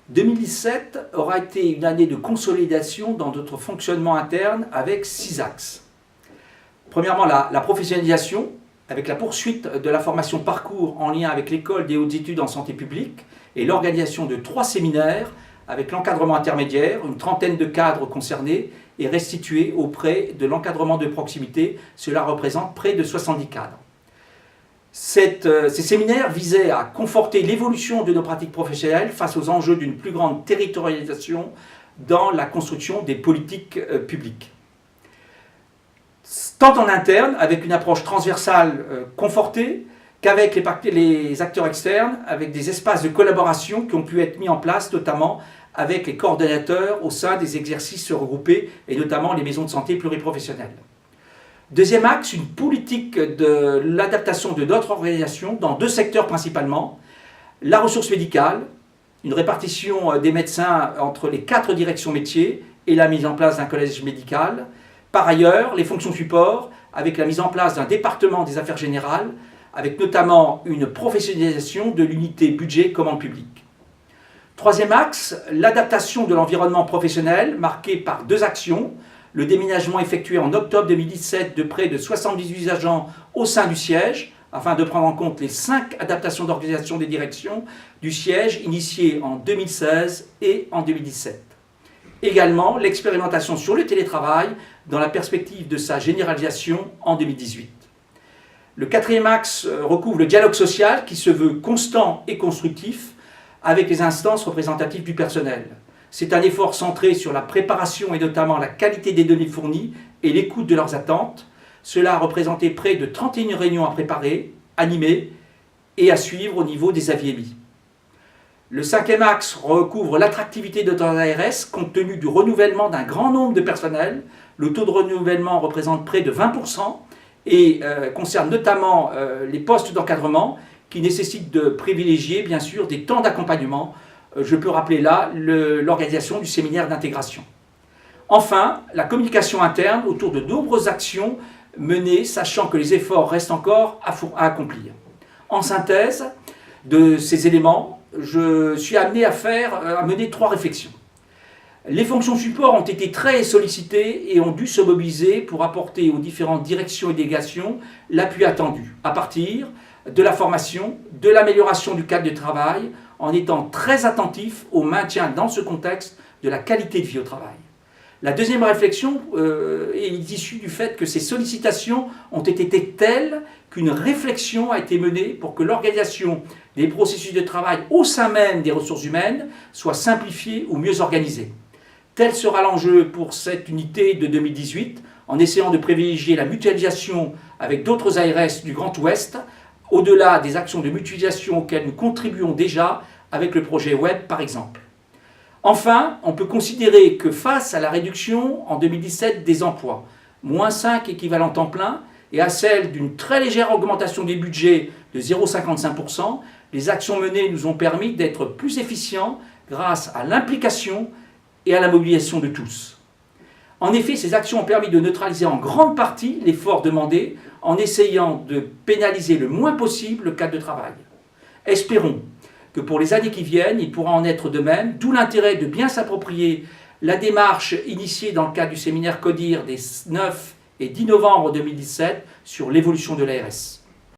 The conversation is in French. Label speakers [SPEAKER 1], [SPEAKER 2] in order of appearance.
[SPEAKER 1] 2017 aura été une année de consolidation dans notre fonctionnement interne avec 6 axes. Premièrement, la professionnalisation, avec la poursuite de la formation parcours en lien avec l'École des hautes études en santé publique et l'organisation de 3 séminaires avec l'encadrement intermédiaire, une trentaine de cadres concernés et restitués auprès de l'encadrement de proximité. Cela représente près de 70 cadres. Ces séminaires visaient à conforter l'évolution de nos pratiques professionnelles face aux enjeux d'une plus grande territorialisation dans la construction des politiques publiques. Tant en interne, avec une approche transversale confortée, qu'avec les acteurs externes, avec des espaces de collaboration qui ont pu être mis en place, notamment avec les coordonnateurs au sein des exercices regroupés, et notamment les maisons de santé pluriprofessionnelles. Deuxième axe, une politique de l'adaptation de notre organisation dans 2 secteurs principalement. La ressource médicale, une répartition des médecins entre les 4 directions métiers et la mise en place d'un collège médical. Par ailleurs, les fonctions support, avec la mise en place d'un département des affaires générales, avec notamment une professionnalisation de l'unité budget commande publique. Troisième axe, l'adaptation de l'environnement professionnel, marqué par 2 actions. Le déménagement effectué en octobre 2017 de près de 78 agents au sein du siège, afin de prendre en compte les 5 adaptations d'organisation des directions du siège initiées en 2016 et en 2017. Également, l'expérimentation sur le télétravail dans la perspective de sa généralisation en 2018. Le 4e axe recouvre le dialogue social qui se veut constant et constructif avec les instances représentatives du personnel. C'est un effort centré sur la préparation et notamment la qualité des données fournies et l'écoute de leurs attentes. Cela a représenté près de 31 réunions à préparer, animer et à suivre au niveau des avis émis. Le 5e axe recouvre l'attractivité de notre ARS compte tenu du renouvellement d'un grand nombre de personnels. Le taux de renouvellement représente près de 20% et concerne notamment les postes d'encadrement qui nécessitent de privilégier bien sûr des temps d'accompagnement. Je peux rappeler là l'organisation du séminaire d'intégration. Enfin, la communication interne autour de nombreuses actions menées, sachant que les efforts restent encore à accomplir. En synthèse de ces éléments, je suis amené à mener 3 réflexions. Les fonctions support ont été très sollicitées et ont dû se mobiliser pour apporter aux différentes directions et délégations l'appui attendu, à partir de la formation, de l'amélioration du cadre de travail, en étant très attentif au maintien dans ce contexte de la qualité de vie au travail. La deuxième réflexion est issue du fait que ces sollicitations ont été telles qu'une réflexion a été menée pour que l'organisation des processus de travail au sein même des ressources humaines soit simplifiée ou mieux organisée. Tel sera l'enjeu pour cette unité de 2018, en essayant de privilégier la mutualisation avec d'autres ARS du Grand Ouest, au-delà des actions de mutualisation auxquelles nous contribuons déjà avec le projet web par exemple. Enfin, on peut considérer que face à la réduction en 2017 des emplois, moins 5 équivalents temps plein, et à celle d'une très légère augmentation des budgets de 0,55%, les actions menées nous ont permis d'être plus efficients grâce à l'implication et à la mobilisation de tous. En effet, ces actions ont permis de neutraliser en grande partie l'effort demandé en essayant de pénaliser le moins possible le cadre de travail. Espérons que pour les années qui viennent, il pourra en être de même, d'où l'intérêt de bien s'approprier la démarche initiée dans le cadre du séminaire CODIR des 9 et 10 novembre 2017 sur l'évolution de l'ARS.